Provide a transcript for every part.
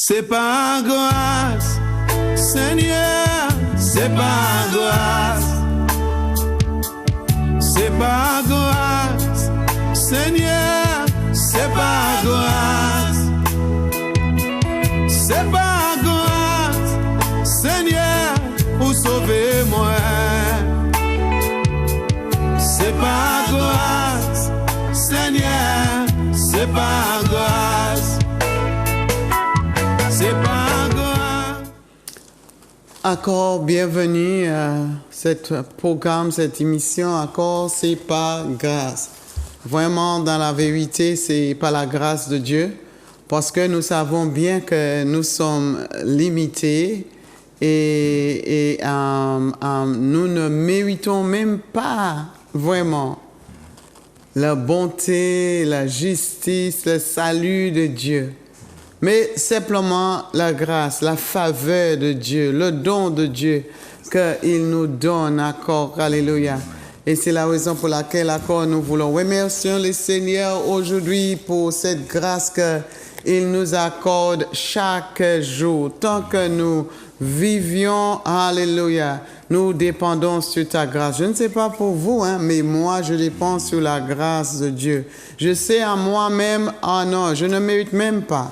C'est par grâce, Seigneur, c'est par grâce. C'est par grâce, Seigneur, c'est par grâce. C'est par grâce, Seigneur, pour sauver moi. C'est par grâce, Seigneur, c'est par grâce. C'est par grâce. Encore bienvenue à ce programme, cette émission. Encore, c'est par grâce. Vraiment, dans la vérité, c'est par la grâce de Dieu. Parce que nous savons bien que nous sommes limités et nous ne méritons même pas vraiment la bonté, la justice, le salut de Dieu. Mais simplement la grâce, la faveur de Dieu, le don de Dieu qu'il nous donne encore. Alléluia. Et c'est la raison pour laquelle encore nous voulons remercier le Seigneur aujourd'hui pour cette grâce qu'il nous accorde chaque jour. Tant que nous vivions, alléluia, nous dépendons sur ta grâce. Je ne sais pas pour vous, mais moi, je dépends sur la grâce de Dieu. Je sais à moi-même, non, je ne mérite même pas.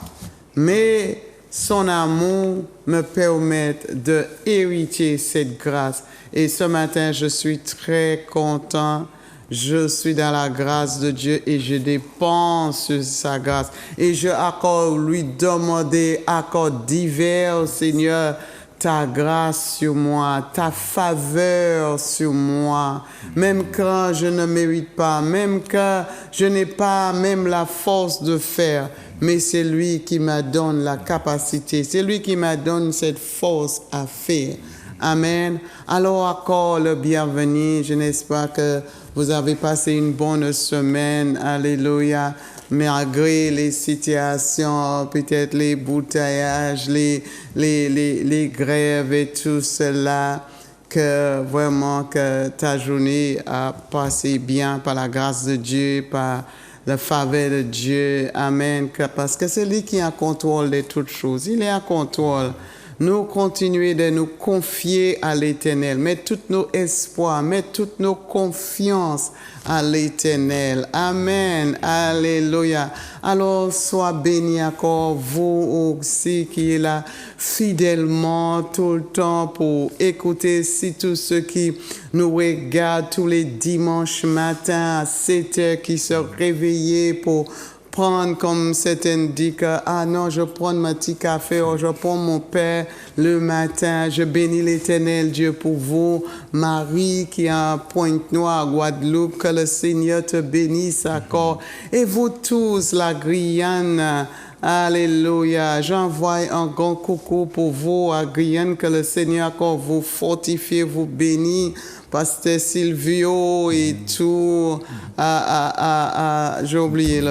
Mais son amour me permet de hériter cette grâce. Et ce matin, je suis très content. Je suis dans la grâce de Dieu et je dépends sur sa grâce. Et je accorde lui demander, accorde divers, Seigneur, ta grâce sur moi, ta faveur sur moi, même quand je ne mérite pas, même quand je n'ai pas même la force de faire, mais c'est lui qui me donne la capacité, c'est lui qui me donne cette force à faire. Amen. Alors encore le bienvenu, je n'espère que vous avez passé une bonne semaine, alléluia. Malgré les situations, peut-être les bouteillages, les grèves et tout cela, que vraiment que ta journée a passé bien par la grâce de Dieu, par la faveur de Dieu. Amen. Parce que c'est lui qui est en contrôle de toutes choses. Il est en contrôle. Nous continuons de nous confier à l'Éternel, mettre tous nos espoirs, mettre toutes nos confiances à l'Éternel. Amen. Alléluia. Alors, sois béni encore, vous aussi qui est là fidèlement tout le temps pour écouter si tous ceux qui nous regardent tous les dimanches matins à 7 heures, qui se réveillent pour prendre comme c'est indiqué, non, je prends mon petit café, je prends mon pain le matin, je bénis l'Éternel Dieu pour vous. Marie qui est en Pointe-Noire, Guadeloupe, que le Seigneur te bénisse encore. Et vous tous, la Guyane, alléluia. J'envoie un grand coucou pour vous à Guyane, que le Seigneur encore vous fortifie, vous bénisse. Pasteur Silvio et tout, j'ai oublié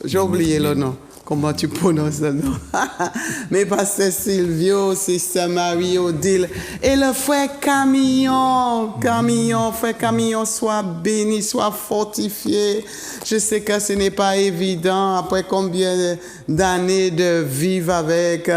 j'ai oublié le nom. Comment tu prononces le nom? Mais Pasteur Silvio, Sister Marie Odile et le frère Camillon, frère Camillon, soit béni, soit fortifié. Je sais que ce n'est pas évident après combien d'années de vivre avec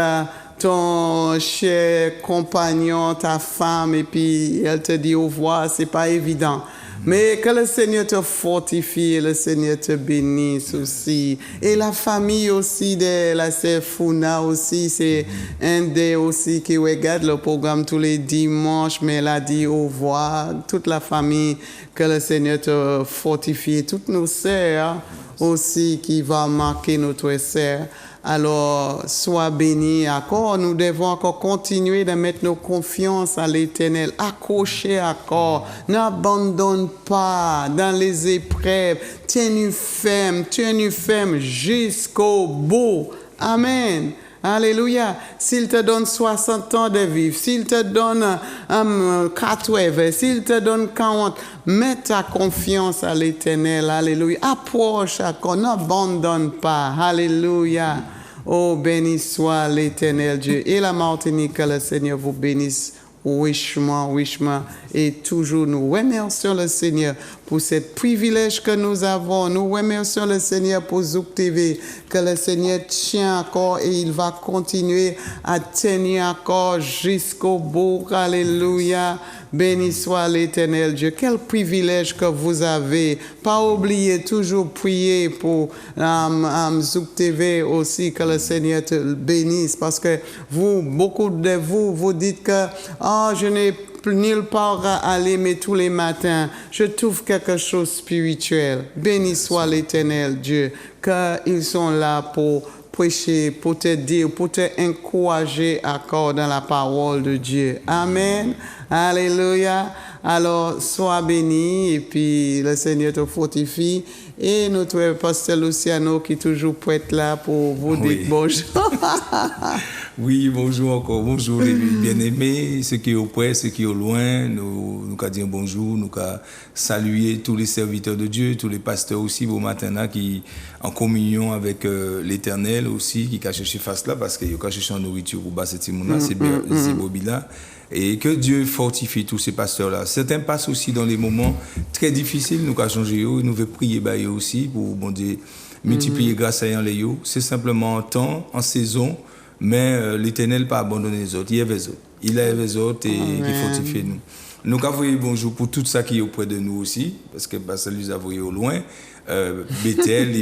ton cher compagnon, ta femme, et puis elle te dit au revoir, c'est pas évident. Mais que le Seigneur te fortifie, le Seigneur te bénisse aussi. Et la famille aussi de la sœur Funa aussi, c'est un des aussi qui regarde le programme tous les dimanches, mais elle a dit au revoir. Toute la famille, que le Seigneur te fortifie. Toutes nos sœurs aussi qui va marquer notre sœur. Alors, sois béni encore. Nous devons encore continuer de mettre nos confiances à l'Éternel. Accrocher encore. N'abandonne pas dans les épreuves. Tiens-nous ferme jusqu'au bout. Amen. Alléluia. S'il te donne 60 ans de vivre, s'il te donne 80, s'il te donne 40, mets ta confiance à l'Éternel. Alléluia. Approche encore, n'abandonne pas. Alléluia. Oh, béni soit l'Éternel Dieu. Et la Martinique, que le Seigneur vous bénisse richement. Et toujours nous remercions le Seigneur pour ce privilège que nous avons. Nous remercions le Seigneur pour Zouk TV, que le Seigneur tient encore et il va continuer à tenir encore jusqu'au bout. Alléluia. Béni soit l'Éternel Dieu. Quel privilège que vous avez. Pas oublier, toujours prier pour Zouk TV aussi, que le Seigneur te bénisse. Parce que vous, beaucoup de vous, vous dites que je n'ai nulle part à aller, mais tous les matins, je trouve quelque chose de spirituel. Béni soit l'Éternel Dieu, qu'ils sont là pour prêcher, pour te dire, pour te encourager encore dans la parole de Dieu. Amen. Alléluia. Alors, sois béni et puis le Seigneur te fortifie. Et notre pasteur Luciano qui est toujours prêt là pour vous dire bonjour. Oui, bonjour encore. Bonjour les bien-aimés, ceux qui sont auprès, ceux qui sont au loin. Nous dire bonjour, nous saluer tous les serviteurs de Dieu, tous les pasteurs aussi, au matin là, qui en communion avec l'Éternel aussi, qui cachent chercher face là, parce qu'ils cachent chercher en nourriture pour bas cette là, c'est Bobila. Et que Dieu fortifie tous ces pasteurs-là. Certains passent aussi dans les moments très difficiles, nous avons changé, nous voulons prier eux aussi pour bon Dieu, multiplier grâce à eux. C'est simplement en temps, en saison, mais l'Éternel n'a pas abandonné les autres. Il aime les autres. Il aime les autres et il fortifie nous. Nous avons bonjour pour tout ça qui est auprès de nous aussi, parce que ça nous a voyé au loin. Bethel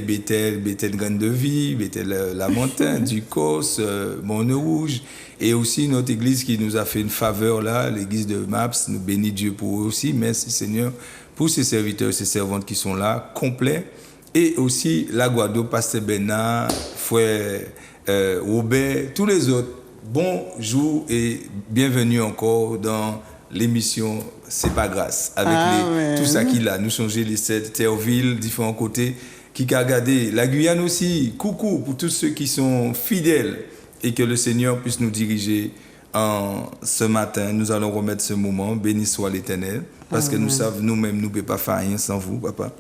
Graine de Vie, Bethel La Montagne, Ducos, Mont-Rouge, et aussi notre église qui nous a fait une faveur là, l'église de Maps, nous bénit Dieu pour eux aussi. Merci Seigneur pour ces serviteurs, ces servantes qui sont là, complets, et aussi la Guadeloupe, Pasteur Bernard, Frère Robert, tous les autres. Bonjour et bienvenue encore dans l'émission C'est pas grâce, avec tout ça qu'il a. Nous changer les 7 Terreville, différents côtés, qui a regardé la Guyane aussi. Coucou pour tous ceux qui sont fidèles et que le Seigneur puisse nous diriger ce matin. Nous allons remettre ce moment. Béni soit l'Éternel, parce que nous savons nous-mêmes, nous ne pouvons pas faire rien sans vous, papa.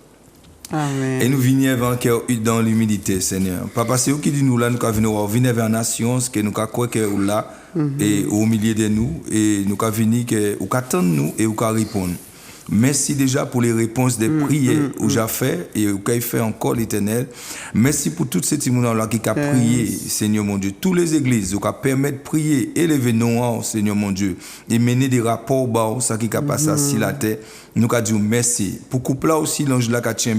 Amen. Et nous venons vers cœur dans l'humilité, Seigneur. Papa, c'est vous qui dit nous là, nous venons vers la nation, ce que nous croyons que vous là, et au milieu de nous, et nous venons que vous attendez nous et vous répondre. Merci déjà pour les réponses des prières que j'ai fait et que j'ai fait encore l'Éternel. Merci pour tous ces témoins-là qui ont prié, Seigneur mon Dieu. Toutes les églises qui permettent de prier, élever nos Seigneur mon Dieu, et mener des rapports bas, ça qui a passé sur la terre. Nous avons dit merci. Pour couple là aussi, l'ange là qui a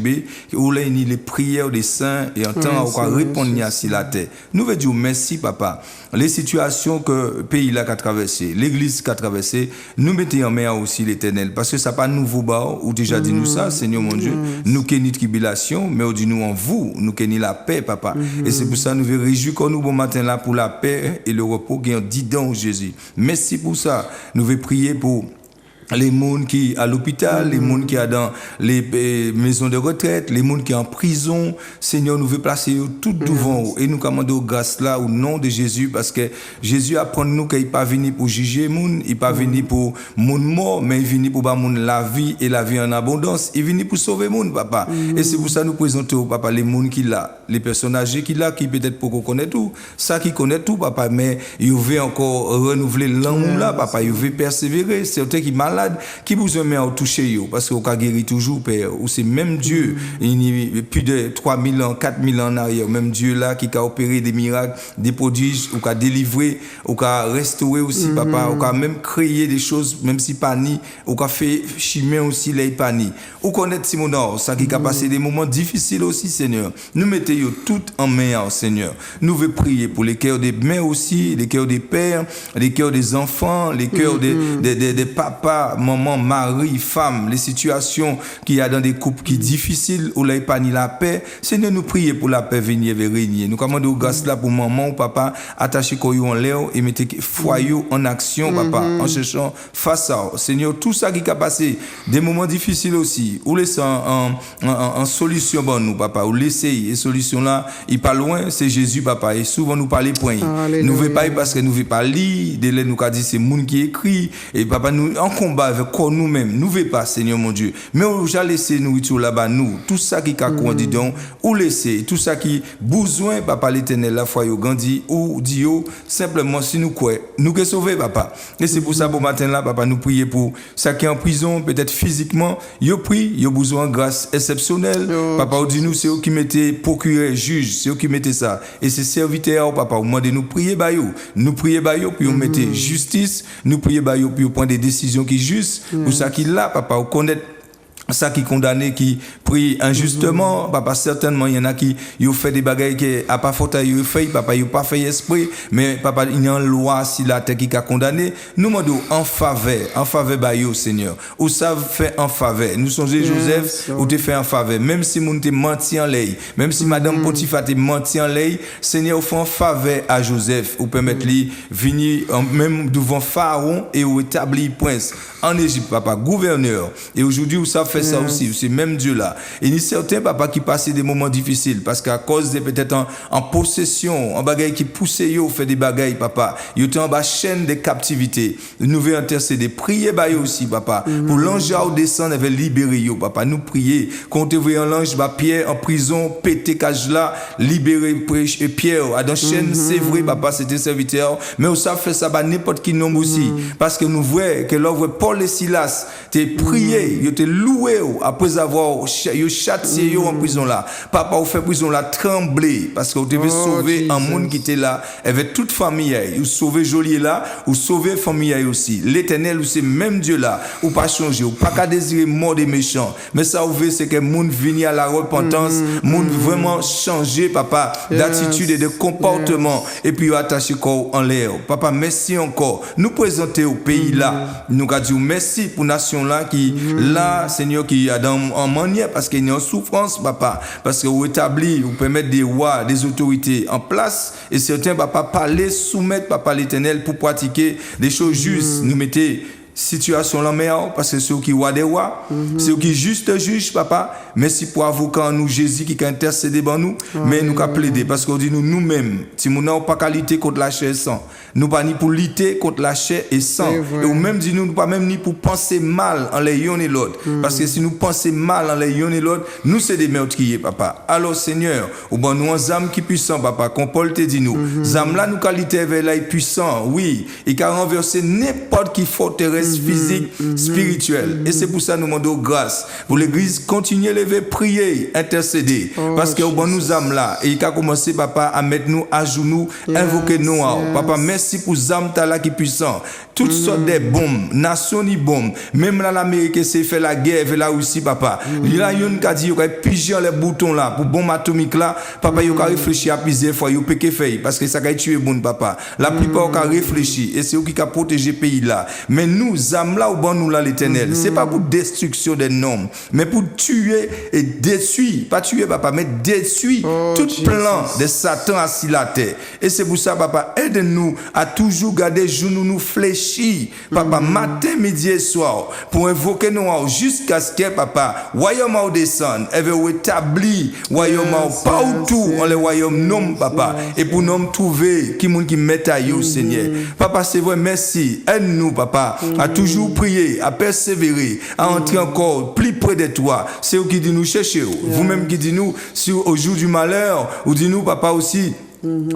où là il les prières des saints et en temps où répondre sur la terre. Nous voulons dire merci, papa. Les situations que le pays là a traversé, l'église qui a traversé, nous mettons en main aussi l'Éternel. Parce que ça n'a pas nouveau bas, ou déjà dit nous ça, Seigneur mon Dieu. Nous qui avons une tribulation, mais on dit nous en vous, nous qui avons la paix, papa. Et c'est pour ça que nous voulons réjouir nous bon matin là pour la paix et le repos qui est dit dans Jésus. Merci pour ça. Nous voulons prier pour les gens qui à l'hôpital, les gens qui sont dans les maisons de retraite, les gens qui sont en prison. Seigneur, nous veut placer tout devant et nous commandons grâce là au nom de Jésus, parce que Jésus apprend nous qu'il n'est pas venu pour juger les gens, il n'est pas venu pour les mort, mais il est venu pour la vie et la vie en abondance. Il est venu pour sauver les gens, papa. Et c'est pour ça que nous présentons, papa, les gens qui là, les personnes âgées qui là, qui peut-être pour qu'on connaisse tout, ça qui connaît tout, papa, mais il veut encore renouveler l'amour là, papa, il veut persévérer. C'est qui malade qui vous aime à toucher yo, parce qu'on a guéri toujours, Père, ou c'est même Dieu, il y a plus de 3000 ans, 4000 ans en arrière, même Dieu là qui a opéré des miracles, des prodiges, ou qui a délivré, ou qui a restauré aussi, papa, ou qui a même créé des choses, même si pas ni, ou qui a fait chimie aussi, les pas ni. Ou connaître Simon, ça qui a passé des moments difficiles aussi, Seigneur. Nous mettons tout en main, Seigneur. Nous voulons prier pour les cœurs des mères aussi, les cœurs des pères, les cœurs des enfants, les cœurs des papas, maman, mari, femme, les situations qu'il y a dans des couples qui sont difficiles, où là, il n'y a pas ni la paix. Seigneur, nous prions pour la paix venir et régner. Nous commandons grâce là pour maman ou papa, attacher koyo en l'air et mettre foyer en action, papa, en cherchant face à eux. Seigneur, tout ça qui a passé, des moments difficiles aussi, ou laisser en solution, bon, nous, papa, ou laisser, et solution là, il pas loin, c'est Jésus, papa, et souvent nous parler point. Nous ne voulons pas parce que nous ne voulons pas lire, nous avons dit c'est monde qui écrit, et papa, nous, en combat combat avec quoi nous-mêmes, nous ne pas, Seigneur mon Dieu. Mais on a laissé nourriture là-bas, nous. Tout ça qui a dit donc, ou laisser, tout ça qui besoin, papa l'éternel, la foi, grandi, ou dit, simplement, si nous croyons, nous que sauver, papa. Et c'est pour ça, pour matin là, papa, nous prions pour ça qui est en prison, peut-être physiquement, yo prie, yo besoin de grâce exceptionnelle. Papa, on dit nous, c'est eux qui mettaient procureur, juge, c'est eux qui mettaient ça. Et c'est serviteurs, papa, au moment de nous prier, nous prier, puis on mettait justice, nous prier, puis on prend des décisions qui justes, pour ça qu'il là, papa, on connaît ça qui condamné qui pris injustement papa certainement il y en a qui ont fait des bagages qui a pas faute ils fait papa ils pas fait esprit mais papa il y a une loi si la terre qui a condamné nous demandons en faveur bayo Seigneur ou ça fait en faveur nous songez Joseph ou te fait en faveur même si moun te menti en lay même si madame Potiphar te menti en lay Seigneur fait en faveur à Joseph ou permettre lui venir même devant Pharaon et ou établir prince en Égypte papa gouverneur et aujourd'hui où ça fait ça aussi, c'est même Dieu là. Et il y a certains papa qui passent des moments difficiles parce qu'à cause de peut-être en possession, en bagaille qui pousse yo fait des bagailles papa, yo en bas chaîne de captivité. Nous devons intercéder, prier ba yo aussi papa pour l'ange au descendre et libérer yo papa. Nous prier quand te voyons l'ange ba Pierre en prison pété cage là, libérer Pierre à dans chaîne c'est vrai papa c'était serviteur mais on ça fait ça ba n'importe qui nombre aussi parce que nous voyons que l'œuvre Paul et Silas te prié, yo te loué après avoir châtié en prison là papa ou fait prison là trembler parce que vous devez sauver un monde qui était là avec toute famille ou sauver Joliet là ou sauver famille aussi l'éternel ou c'est même Dieu là ou pas changer ou pas qu'à désirer mort des méchants mais ça vous c'est que monde vient à la repentance monde vraiment changer papa d'attitude et de comportement et puis attacher corps en l'air papa merci encore nous présenter au pays là nous a dit merci pour nation là qui là Seigneur qui a en manière parce qu'il y a une souffrance papa parce que vous établit vous permettre des rois des autorités en place et certains papa parler soumettre papa l'éternel pour pratiquer des choses justes nous mettez situation la meilleure parce que c'est eux qui roi des rois c'est eux qui juste juge papa merci pour avocat nous Jésus qui intercéder pour nous mais nous qu'a plaider parce qu'on dit nous-mêmes si nous n'avons pas qualité contre la chair et sang nous pas ni pour lutter contre la chair et sang et ou même dit nous pas même ni pour penser mal en les uns et l'autre parce que si nous pensons mal en les uns et l'autre nous c'est des meurtriers papa alors Seigneur ou bon nous en âme qui puissant papa comme Paul te dit nous âme là nous qualité vers là puissant oui et qu'a renverser n'importe qui forteresse physique, spirituelle. Et c'est pour ça que nous demandons grâce. Pour l'église, continuer à lever, prier, intercéder. Parce que bon, nous âmes là. Et il a commencé, papa, à mettre nous à genoux, invoquer nous. Papa, merci pour âmes là qui puissant. Toutes sortes de bombes, nations ni bombes. Même là, l'Amérique, c'est fait la guerre, fait là aussi, papa. Il y a une qui a dit, il y a pigé les boutons là, pour bombe atomique là. Papa, il y a réfléchi à plusieurs fois, il y a péché fait. Parce que ça a tué bon, papa. La plupart ont réfléchi. Et c'est eux qui ont protégé le pays là. Mais nous, âmes là, ou bon, nous là, l'éternel. C'est pas pour destruction des noms, mais pour tuer et détruire. Pas tuer, papa, mais détruire tout plan de Satan assis la terre. Et c'est pour ça, papa, aide-nous à toujours garder genoux nous fléchis, papa, matin, midi et soir, pour invoquer nous jusqu'à ce que, papa, royaume au descend, et veut établir royaume partout, en les royaumes non, papa, et pour nous trouver qui moun qui met à you, Seigneur. Papa, c'est vrai, merci. Aide-nous, papa, à toujours prier, à persévérer, à entrer encore plus près de toi. C'est eux qui dit nous chercher. Vous-même qui dit nous, si au jour du malheur, ou dit nous, papa aussi,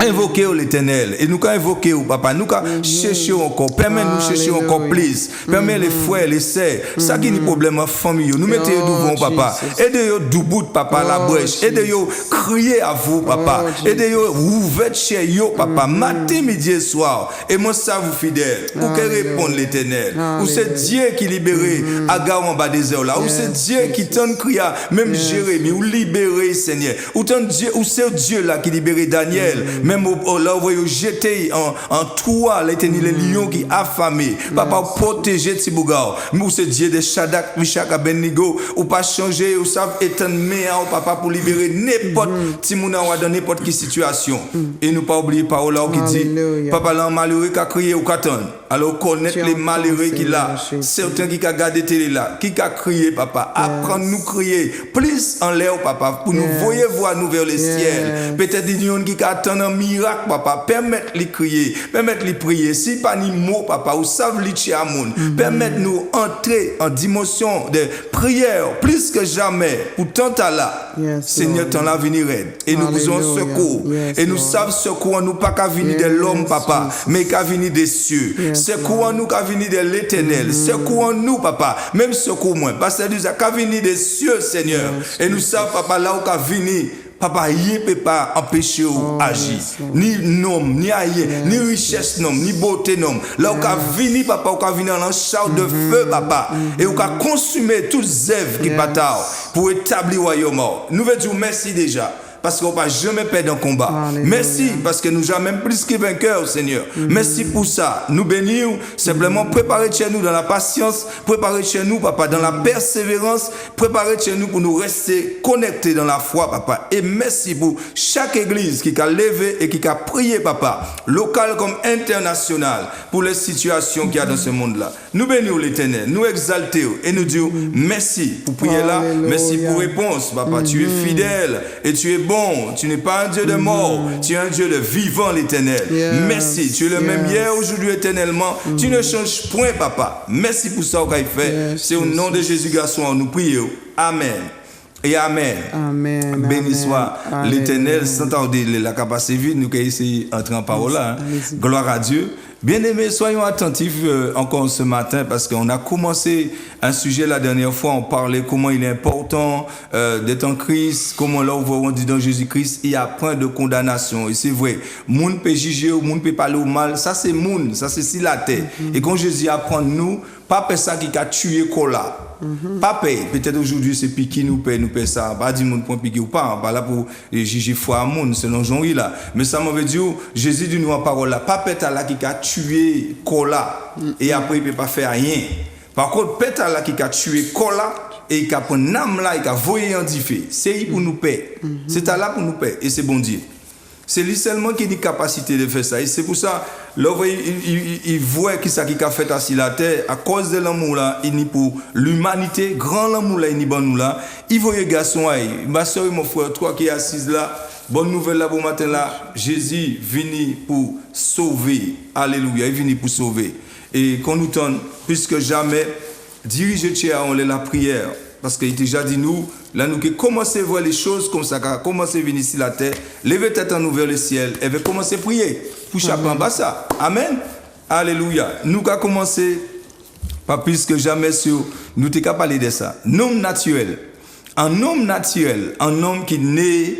invoquer l'éternel et nous quand invoquer papa nous quand chercher encore permet-nous chercher encore plus permet les frères les sœurs ça qui n'est problème en famille nous mettez devant papa aidez-yo debout papa la brèche aidez-yo crier à vous papa aidez-yo ouvrir chez yo papa matin midi et soir et moi ça vous fidèle ou que répondre l'éternel ou c'est Dieu qui libérer Agar en bas des heures là ou c'est Dieu qui t'en crier même Jérémie ou libérer Seigneur ou Dieu ou c'est Dieu là qui libérer Daniel même là où vous jetez en toi les lions qui affamés papa protéger Tibouga mais c'est Dieu de Shadrach Meshach Abednego ou pas changer ou savent étendre meilleur papa pour libérer n'importe Timouna ou dans n'importe quelle situation et nous pas oublier parole là qui dit papa là malheureux qui a crié ou qu'attendre alors connaître les malheureux qui là certains qui a gardé télé là qui a crié papa apprendre nous crier plus en l'air papa pour nous voyer voir nous vers le ciel peut-être des gens qui attendent attend un miracle, papa, permettre-les crier, permettre-les prier. Si pas ni mot, papa, ou savent les chiamoun, permettre-nous entrer en dimension de prière plus que jamais. Pour tant à là, Seigneur, ton l'avenir aide. Et nous besoin secours. Et nous savons secours en nous pas qu'à venir de l'homme, papa, mais qu'à venir des cieux. Secours en nous qu'à venir de l'éternel. Secours en nous, papa, même secours moi. Parce que nous qu'à venir des cieux, Seigneur. Et nous savons, papa, là où qu'à venir. Papa, il ne peut pas empêcher ou agir. Ni nom, ni aïe, ni richesse nom, ni beauté nom. Là où qu'a vini, papa, où qu'a vini en char de feu, papa. Et où qu'a consumé toutes les œuvres qui bataillent pour établir le royaume. Nous veut dire merci déjà. Parce qu'on ne va jamais perdre un combat. Alléluia. Merci parce que nous sommes même plus que vainqueurs, Seigneur. Merci pour ça. Nous bénissons. Simplement préparer chez nous dans la patience, préparer chez nous, papa, dans la persévérance, préparer chez nous pour nous rester connectés dans la foi, papa. Et merci pour chaque église qui a levé et qui a prié, papa, local comme international, pour les situations qu'il y a dans ce monde-là. Nous bénissons l'Éternel, nous exaltons et nous disons merci pour prier là. Merci pour réponse, papa. Tu es fidèle et tu es bon, tu n'es pas un Dieu de mort, tu es un Dieu de vivant, l'Éternel. Merci, tu es le même hier, aujourd'hui, éternellement. Tu ne changes point, papa. Merci pour ça qu'il fait. C'est au nom de Jésus, garçon, nous prions. Amen. Et Amen. Amen. Béni soit l'Éternel, sans tarder la capacité vide, nous allons essayer d'entrer en parole là. Gloire à Dieu. Bien-aimés, soyons attentifs encore ce matin parce qu'on a commencé un sujet la dernière fois, on parlait comment il est important d'être en Christ, comment là on dit dans Jésus-Christ, il y a point de condamnation. Et c'est vrai, moun peut juger ou moun peut parler au mal, ça c'est moun, ça c'est si la terre. Et quand Jésus apprend nous, pas ça qui a tué Kola. Pas paye. Peut-être aujourd'hui c'est piqué nous paye ça. Pas dire moun point piqué ou pas. Pas là pour juger foi à moun selon Jean-Yves là. Mais ça m'avait dit Jésus dit nous en parole là. Pas peut-être là qui a tué Kola et après il peut pas faire rien. Par contre peut-être là qui a tué Kola et il a pris âme là il a voyé en diffé. C'est pour nous payer. C'est là pour nous payer et c'est bon Dieu. C'est lui seulement qui a une capacité de faire ça. Et c'est pour ça, là, il voit qui ça qui a fait assis la terre, à cause de l'amour là, il est pour l'humanité, grand l'amour là, il est pour nous là. Il voit les garçons, ma soeur et mon frère, toi qui est assise là, bonne nouvelle là, bon matin là, Jésus venu pour sauver. Alléluia, il venu pour sauver. Et qu'on nous tente, plus que jamais, diriger la prière. Parce qu'il déjà dit nous, là nous qui commençons à voir les choses comme ça, commencer à venir ici la terre, lever tête en ouvert le ciel, et va commencer à prier pour chaque en bas ça. Amen. Alléluia. Nous qui commencé, pas plus que jamais sur, nous t'es qu'à parler de ça. Homme naturel. Un homme naturel, un homme qui naît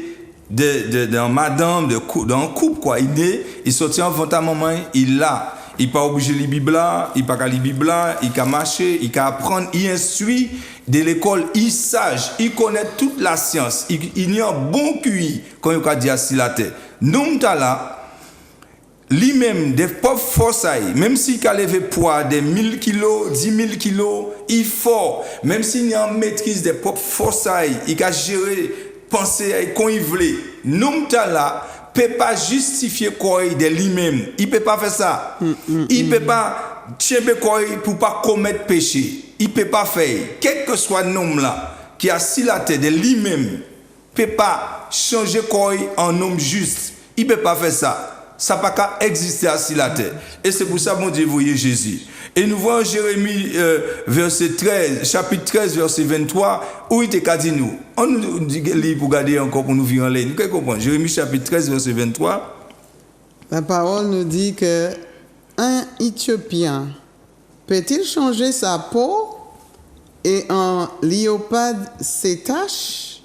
d'un madame, d'un couple quoi. Il naît, il sortit en ventre à maman, il l'a. Il n'est pas obligé de lire la Bible, il n'est pas qu'à lire la Bible, il peut marcher, il peut apprendre, il instruit de l'école, il est sage, il connaît toute la science, il y a un bon QI quand il a dit assis la tête. Nous, là, lui-même, des pauvres forces, même s'il a levé poids de 1000 kilos, 10 000 kilos, il est fort. Même s'il y a une maîtrise des propres forces, il a géré, penser quand il veut. Nous, là, peut pas justifier quoi de lui-même. Il peut pas faire ça. Il peut pas tuer quoi pour pas commettre péché. Il peut pas faire. Quel que soit l'homme là qui a assis la tête de lui-même, peut pas changer quoi en homme juste. Il peut pas faire ça. Ça n'a pas qu'à exister assis la tête. Et c'est pour ça mon Dieu voyez Jésus. Et nous voyons Jérémie verset 13, chapitre 13 verset 23 où il te dit nous. On nous dit pour garder encore pour nous vivre en ligne. Nous comprenons. Jérémie chapitre 13 verset 23. La parole nous dit que un Éthiopien peut-il changer sa peau et un léopard ses taches?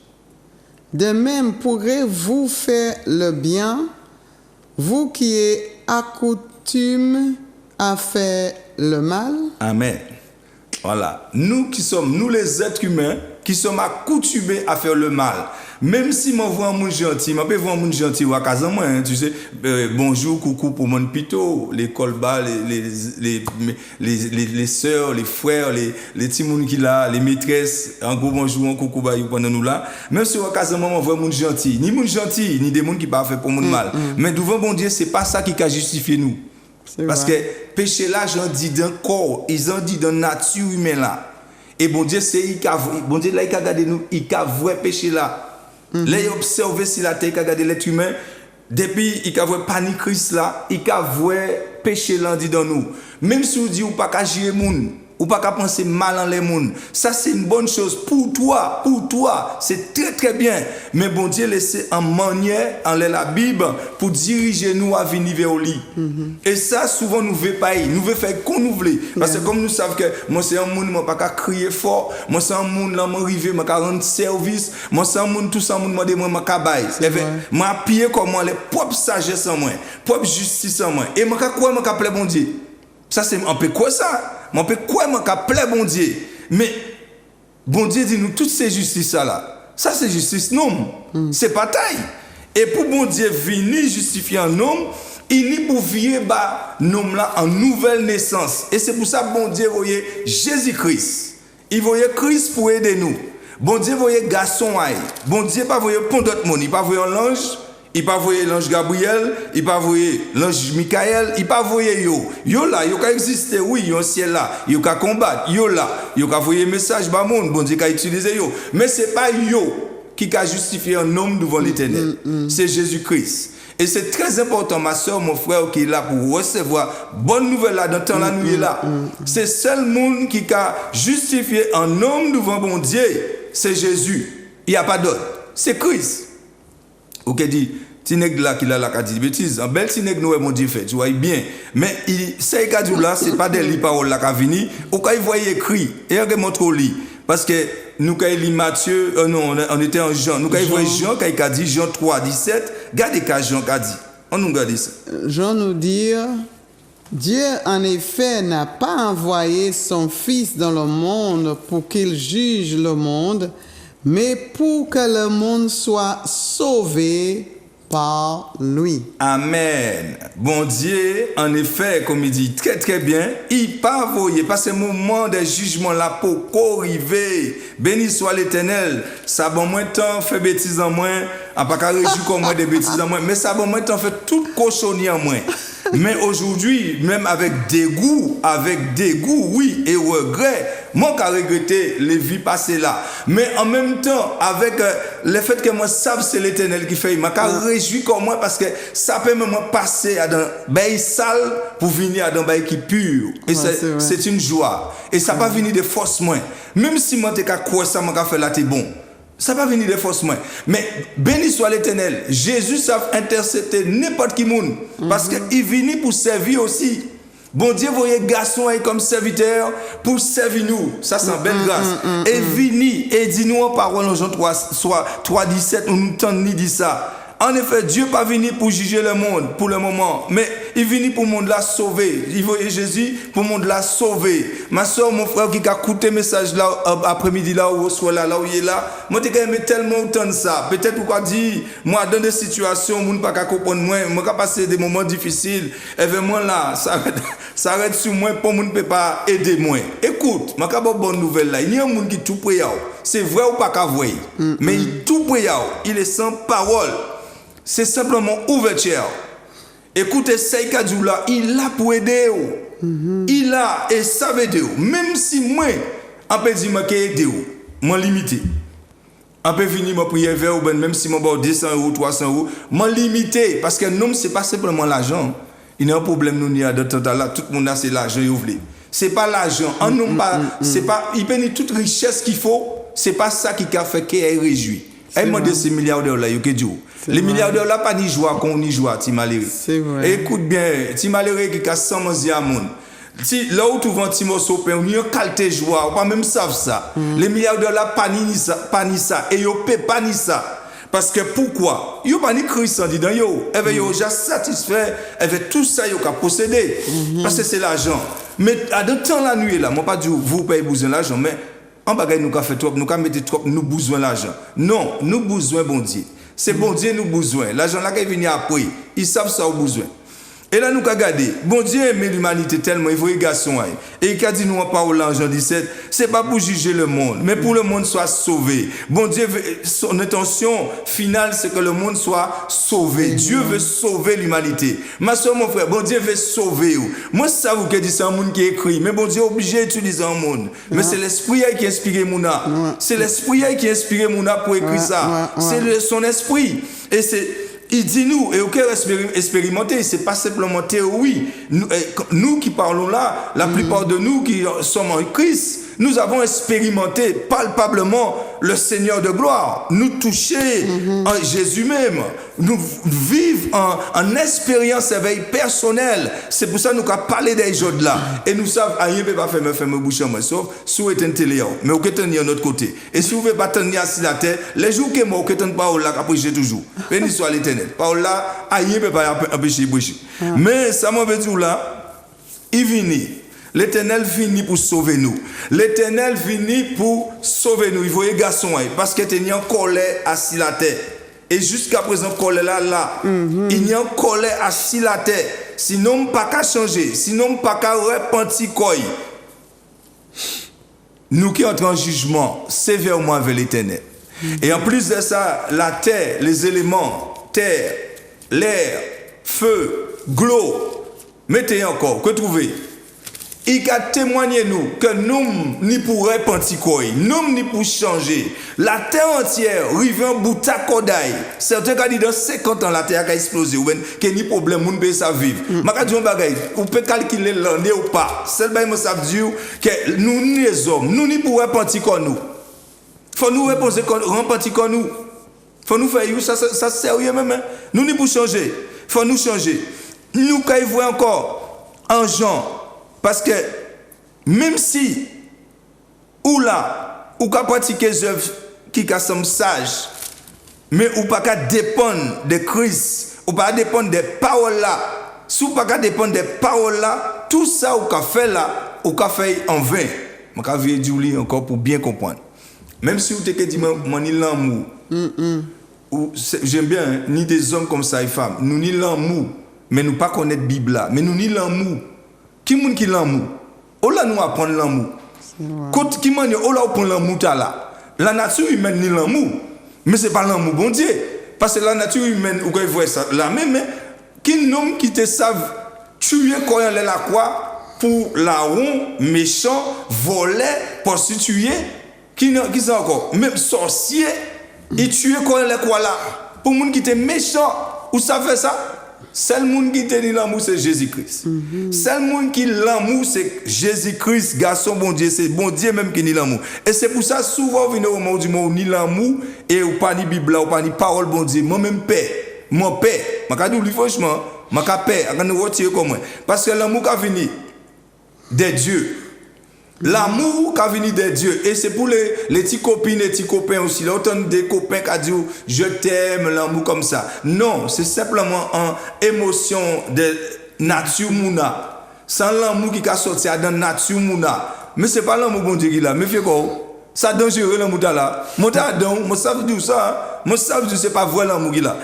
De même pourrez-vous faire le bien, vous qui êtes accoutumés à faire le mal? Amen. Voilà. Nous qui sommes, nous les êtres humains, qui sommes accoutumés à faire le mal. Même si je vois un monde gentil, je peux voir un monde gentil ou à casa moi, tu sais, bonjour, coucou pour mon pito, les colbas, les sœurs, les frères, les petits monde qui là, les maîtresses, un gros bonjour, un coucou bah pendant nous là. Même si à casa moi, je vois un monde gentil, ni monde gentil, ni des monde qui pas fait pour monde mal. Mais devant bon Dieu, c'est pas ça qui a justifié nous. Parce que péché là, j'en dis d'un corps, ils en dit dans nature humaine là. Et bon Dieu, c'est bon Dieu là, il a regardé nous, il a vrai péché là. Là, il a observé si la terre, il a regardé l'être humain, depuis il a vu panique Christ là, il a vu péché là dans nous. Même si vous dites ou pas qu'à gérer moun, ou pas qu'à penser mal en les moun, ça c'est une bonne chose pour toi, c'est très très bien. Mais bon Dieu laisse en manière en la Bible pour diriger nous à venir vers lui. Et ça souvent nous veut pas, nous veut faire qu'on nous veut. Parce que comme nous savons que moi c'est un monde moi pas qu'à crier fort, moi c'est un monde là m'arriver, moi qu'à rendre service, moi c'est un monde tout ça monde demander moi qu'à bailler. Moi appuyer comment les propres sagesse en moi, propre justice en moi. Et moi qu'à quoi moi qu'à plaire bon Dieu. Ça c'est un peu quoi ça? On peut quoi man ka plaire bon Dieu. Mais bon Dieu dit nous toutes ces justices là. Ça c'est justice non. C'est pas taille. Et pour bon Dieu venir justifier un homme, il n'y pour vivre bah homme là en nouvelle naissance. Et c'est pour ça bon Dieu voyait Jésus-Christ. Il voyait Christ pour aider nous. Bon Dieu voyait garçon aïe. Bon Dieu pas voyait pont d'autre monde, il pas voyait l'ange. Il pas voyer l'ange Gabriel, il pas voyer l'ange Michael, il pas voyer yo là, yo ka exister oui, yo ciel là, yo ka combattre, yo là, yo ka voyer message ba monde, bon Dieu ka utiliser yo, mais c'est pas yo qui ka justifier un homme devant l'Éternel. C'est Jésus-Christ. Et c'est très important ma soeur, mon frère qui est là pour recevoir bonne nouvelle là dans temps là nous est là. C'est seul monde qui ka justifier un homme devant bon Dieu, c'est Jésus. Il y a pas d'autre. C'est Christ. Ou qui dit Tineg là qui a dit bêtise, un bel Tineg nous mon Dieu fait, tu vois bien. Mais c'est kadou là, c'est pas des paroles là qui vini, ou quand il voyait écrit et on montre lui parce que nous quand il Matthieu non, on était en Jean, nous quand il voyait Jean quand il a dit Jean 3:17, regardez quand Jean a dit. On nous regarde ça. Jean nous dit Dieu en effet n'a pas envoyé son fils dans le monde pour qu'il juge le monde, mais pour que le monde soit sauvé par lui. Amen. Bon Dieu, en effet, comme il dit très très bien, il pas voyé, parce que ce moment des jugements là pour arriver. Béni soit l'Éternel. Ça bon moins temps fait bêtises en moins, à pas qu'à réjouir comme moi des bêtises en moins, mais ça bon moins temps fait tout cochonnerie en moins. Mais aujourd'hui, même avec dégoût, oui, et regret, moi qui regretté les vies passées là. Mais en même temps, avec le fait que moi savent c'est l'Éternel qui fait, je réjouis comme moi parce que ça peut me passer à un bail sale pour venir à un bail qui pur. Et c'est une joie. Et ça va venir de force moins. Même si moi t'es qu'à quoi ça m'a fait là t'es bon. Ça va venir de force moins. Mais béni soit l'Éternel. Jésus savent intercepter n'importe qui monde. Parce qu'il vient pour servir aussi. Bon Dieu, voyez garçon comme serviteur pour servir nous. Ça c'est une belle grâce. Et vini et dis-nous en parole en Jean 3:17, on nous tente ni dit ça. En effet, Dieu n'est pas venu pour juger le monde pour le moment, mais il venu pour le monde la sauver. Il voyait Jésus pour le monde la sauver. Ma soeur, mon frère qui a écouté le message là après-midi là où soit là où il est là, moi j'ai aimé tellement autant de ça. Peut-être pourquoi dit moi dans des situations où je ne pas comprendre moi passer des moments difficiles. Et vraiment là, ça arrête sur moi pour moi ne peut pas aider moi. Écoute, ma bonne nouvelle là, il y a un monde qui tout prêt. C'est vrai ou pas qu'à voir, mais il tout prêt. Il est sans parole. C'est simplement ouverture. Écoutez, Seikadou là, il a pour aider. Il a et ça veut dire, même si moi, on peut dire que aider, moi limité. On peut venir me prier vers ou même si moi 200 €, 300 €, moi limité parce que non, c'est pas simplement l'argent. Il y a un problème nous n'y a de temps là, tout le monde a c'est l'argent ouvert. C'est pas l'argent, on non pas, c'est pas il peut toute richesse qu'il faut, c'est pas ça qui a fait qu'il réjouit. Et moi de ces milliardaires là, les milliardaires là pas ni joie qu'on ni joie Timaléré. Écoute bien, Timaléré qui a 100 à monde. Si là où tu vends Timo Sopin, on y a qualité joie, on pas même savent ça. Les milliardaires là pas ni ça et yo paie pas ni ça. Parce que pourquoi? Yo pas ni Christ dit dans yo, et yo déjà satisfait avec tout ça yo qu'a possédé parce que c'est l'argent. Mais à de temps la nuit là, moi pas dire vous payez besoin l'argent mais en bagaille nous fait trop, nous mettre trop, nous besoin l'argent. Non, nous besoin bon Dieu. C'est bon Dieu nous besoin. L'argent là qui vient après, ils savent ça au besoin. Et là nous regardez, bon Dieu aime l'humanité tellement, il faut y garçon et il a dit nous en parole en Jean 17, c'est pas pour juger le monde, mais pour le monde soit sauvé. Bon Dieu son intention finale c'est que le monde soit sauvé. Dieu veut sauver l'humanité. Ma soeur, mon frère, bon Dieu veut sauver. Moi ça vous que dit c'est un monde qui écrit, mais bon Dieu est obligé d'utiliser un monde. Mais c'est l'esprit qui inspire Mouna. C'est l'esprit qui inspire Mouna pour écrire ça. C'est son esprit et c'est Il dit nous, et au cœur expérimenté, c'est pas simplement théorie. Nous qui parlons là, la plupart de nous qui sommes en Christ, nous avons expérimenté palpablement le Seigneur de gloire, nous toucher en Jésus même, nous vivre en expérience éveil personnel. C'est pour ça que nous avons parlé des choses là. Et nous savons, rien ne peut pas faire me boucher, sauf si vous êtes un télé, mais vous êtes de notre côté. Et si vous ne pouvez pas tenir assis la terre, les jours que moi, vous êtes parole là, après j'ai toujours. Béni soit l'Éternel. Parole là, rien ne peut pas empêcher de boucher. Mais ça m'a veut dire là, il vient. L'Éternel finit pour sauver nous. L'Éternel finit pour sauver nous. Il faut les garçons, parce que tu es en colère assis la terre. Et jusqu'à présent, colère là, il y a en colère assis la terre. Sinon, pas qu'à changer. Sinon, pas qu'à repentir quoi. Nous qui entrons en jugement sévèrement avec l'Éternel. Et en plus de ça, la terre, les éléments, terre, l'air, feu, glow, mettez encore, que trouvez? Il a témoigné nous que nous ni pour repentir quoi, nous ni pour changer. La terre entière rive en bout à Kodaï. Certains qui disent dans 50 ans la terre a explosé ou que ni problème moun peut ça vivre. M'a dit un bagay, ou peut calculer l'année ou pas. Seulement ça veut dire que nous les hommes, nous ni pour repentir comme nous. Faut nous repentir comme nous. Faut nous faire ça sérieux même. Nous ni pour changer. Faut nous changer. Nous quand il voit encore en Jean. Parce que même si ou là, ou qu'à pratiquer les œuvres qui sont sages, mais ou pas qu'à dépendre de Christ, ou pas dépendre des paroles là, si ou pas qu'à dépendre des paroles là, tout ça ou qu'à faire là, ou qu'à faire en vain. Je vais dire encore pour bien comprendre. Même si vous te dit moi ni l'amour, j'aime bien hein, ni des hommes comme ça et femmes, nous ni l'amour, mais nous pas connaître la Bible là, mais nous ni l'amour. Qui moun qui l'amour? On là nous apprendre l'amour. Quand qui m'a dit on là apprendre l'amour là. La nature humaine ni l'amour, mais c'est pas l'amour bon Dieu. Parce que la nature humaine ou quand voit ça la même qui nomme qui te savent tuer quand elle est la quoi pour la rond méchant, voler, prostituer, qui ça encore même sorcier, il tuer quand elle est quoi là pour moun qui était méchant ou ça fait ça. Seul monde qui te dit l'amour, c'est Jésus-Christ. Seul monde qui l'amour, c'est Jésus-Christ, garçon bon Dieu, c'est bon Dieu même qui dit l'amour. Et c'est pour ça, souvent, vous venez au moment du mot, ni l'amour, et ou pas ni Bible, ou pas ni parole bon Dieu. Moi-même, paix. Mon paix. Je vais dire franchement, je vais paix. Je vais nous retirer comme moi. Parce que l'amour qui a venu des dieux. L'amour qui a venu de Dieu. Et c'est pour les petits copines et petits copains aussi. Là, autant des copains qui disent je t'aime, l'amour comme ça. Non, c'est simplement une émotion de nature mouna. C'est l'amour qui a sorti dans nature mouna. Mais ce n'est pas l'amour bon Dieu qui l'a. Mais fait quoi? Ça dangereux l'amour là. Moi, ça veut dire ça. Moi, ça veut dire c'est pas vrai l'amour qui l'a.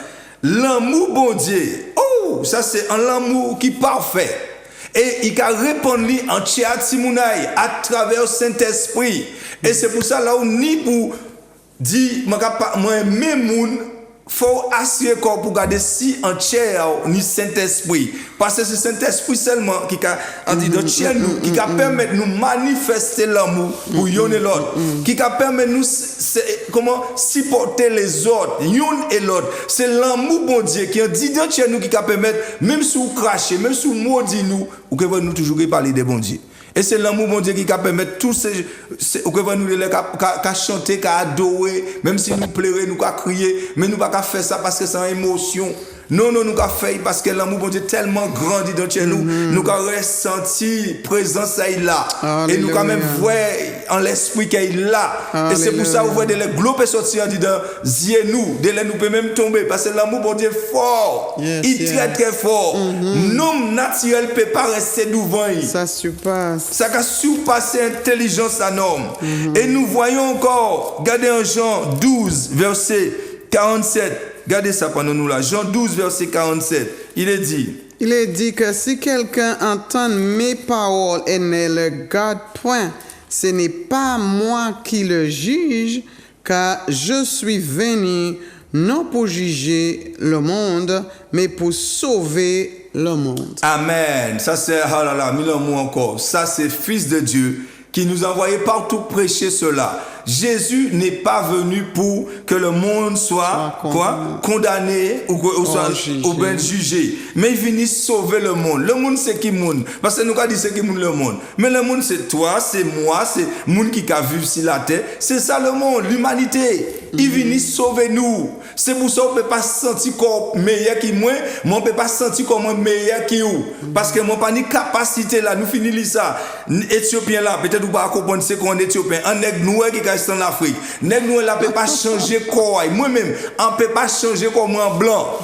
L'amour bon Dieu. Oh, ça c'est un amour qui est parfait. Et il a répondu en Tchiatsimounaï à travers le Saint-Esprit. Et c'est pour ça là où ni pour dire moi même faut assurer pour garder si en chair ni Saint-Esprit parce que c'est Saint-Esprit seulement qui a dit dans chair nous qui permet nous manifester l'amour pour yon et l'autre qui permet nous comment supporter les autres yon et l'autre c'est l'amour bon Dieu qui a dit dans chair nous qui permet même si vous crachez même si vous maudit nous ou que nous toujours parler de bon Dieu. Et c'est l'amour bon Dieu qui permet tous ces que nous qu'à chanter, qu'à adorer, même si nous pleurer, nous qu'à crier, mais nous pas qu'à faire ça parce que c'est une émotion. Non, nous qu'à faire parce que l'amour bon Dieu tellement grandi dans chez nous, nous qu'à ressentir présence là. Et nous quand même voir en l'esprit qu'il est là. Et c'est pour ça que vous voyez les globes sortir dedans, nous, nous peut même tomber parce que l'amour bon Dieu est fort. Il est très très fort. L'homme naturel ne peut pas rester devant lui. Ça surpasse. Ça a surpassé l'intelligence à l'homme. Et nous voyons encore, regardez en Jean 12, verset 47. Regardez ça pendant nous là. Jean 12, verset 47. Il est dit que si quelqu'un entend mes paroles et ne le garde point, ce n'est pas moi qui le juge, car je suis venu non pour juger le monde, mais pour sauver le monde. Amen. Ça c'est, oh là là, mille mots encore. Ça c'est Fils de Dieu qui nous a envoyé partout prêcher cela. Jésus n'est pas venu pour que le monde soit condamné ou soit bien jugé. Mais il vient sauver le monde. Le monde c'est qui monde? Parce que nous avons dit c'est qui monde le monde. Mais le monde c'est toi, c'est moi, c'est le monde qui a vécu sur la terre. C'est ça le monde, l'humanité. Il vient sauver nous. C'est pour ça qu'on ne peut pas se sentir comme meilleur que moi, mais on ne peut pas se sentir comme meilleur que vous. Parce que mon pas ni capacité là, nous finissons ça. Éthiopien là, peut-être vous pas comprendre c'est qu'on est Éthiopien. Un nègre noir qui est en Afrique. Nègre noir là peut pas changer quoi. Moi-même, on peut pas changer comme moi en blanc.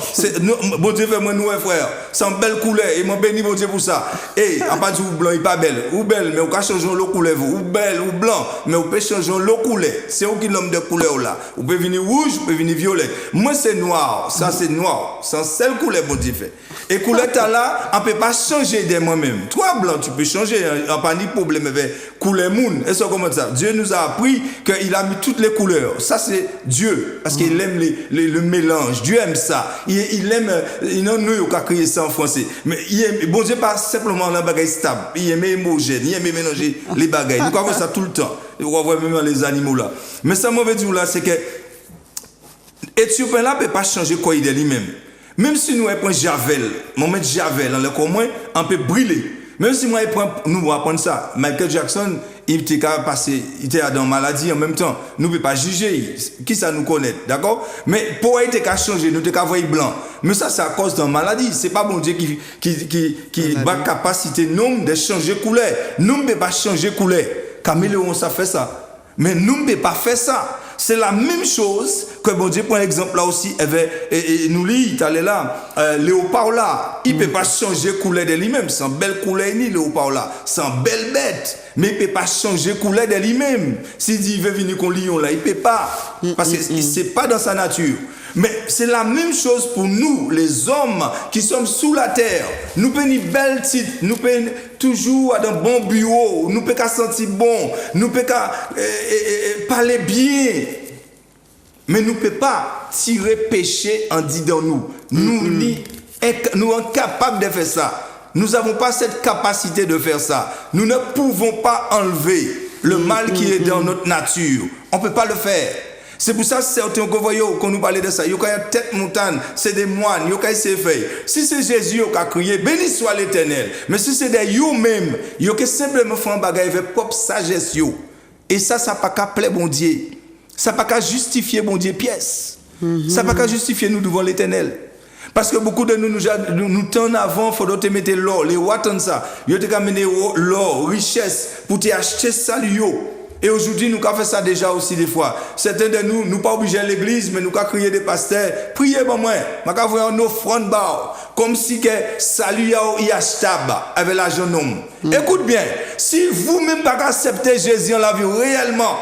Bon Dieu fait moi noir frère. C'est une belle couleur et mon béni bon Dieu pour ça. Et à part du blanc, il pas belle. Ou belle, mais on peut changer l'eau couleur vous. Ou belle ou blanc, mais on peut changer l'eau couleur. C'est où qui l'homme de couleur là. Vous pouvez venir rouge, vous pouvez venir violet. Moi c'est noir, ça c'est noir. C'est celle couleur bon Dieu fait. Et couleur là, on peut pas changer de moi-même. Toi blanc, tu peux changer, on pas ni problème avec couleur moun. Et ça comment ça? Dieu nous a appris qu'il a mis toutes les couleurs. Ça c'est Dieu parce qu'il aime le mélange. Dieu aime ça. Il aime nous qui a créé ça en français. Mais il aime, bon Dieu pas simplement la bagaille stable. Il aime homogène, il aime mélanger les bagailles. Nous avons ça tout le temps. On voit même les animaux là. Mais ça mauvais dire là c'est que Éthiopien là peut pas changer quoi il est lui-même. Même si nous prenons Javel, on met Javel dans le commun, on peut brûler. Même si moi nous apprenons ça, Michael Jackson, il était passé, il était dans maladie en même temps. Nous ne pouvons pas juger qui ça nous connaît, d'accord? Mais pour il était qu'à changer, nous était qu'à voir blanc. Mais ça c'est à cause d'une maladie. C'est pas bon Dieu qui a capacité nous de changer couleur. Nous ne pouvons pas changer couleur. Caméléon ça fait ça. Mais nous ne pouvons pas faire ça. C'est la même chose que bon Dieu prend exemple là aussi et nous lit il allait là léopard là il peut pas changer couleur de lui-même c'est une belle couleur ni léopard là c'est une belle bête mais il peut pas changer couleur de lui-même s'il dit il veut venir qu'on lion là il peut pas parce que c'est pas dans sa nature. Mais c'est la même chose pour nous, les hommes qui sommes sous la terre. Nous pouvons une belle titre, nous pouvons toujours avoir un bon bureau, nous pouvons sentir bon, nous pouvons parler bien. Mais nous ne pouvons pas tirer péché en disant nous. Nous sommes incapables de faire ça. Nous n'avons pas cette capacité de faire ça. Nous ne pouvons pas enlever le mal qui est dans notre nature. On ne peut pas le faire. C'est pour ça que certains qu'on nous parlait de ça. Il y a une tête montagne, c'est des moines, il y a ces feuilles. Si c'est Jésus qui a crié, béni soit l'Éternel. Mais si c'est des you-même, il y a simplement fait un bagage avec propre sagesse. Et ça n'a pas qu'à plaire bon Dieu. Ça n'a pas qu'à justifier bon Dieu pièce. Ça n'a pas qu'à justifier nous devant l'Éternel. Parce que beaucoup de nous temps avant, il faudrait te mettre l'or, les watons ça. Il faut te amener l'or, richesse, pour te acheter ça. Et aujourd'hui, nous avons fait ça déjà aussi des fois. Certains de nous, nous pas obligés à l'église, mais nous avons crié des pasteurs. Priez pour moi. Nous avons fait une offrande comme si que salut y achetable avec l'argent homme. Écoute bien, si vous-même pas accepter Jésus en la vie réellement,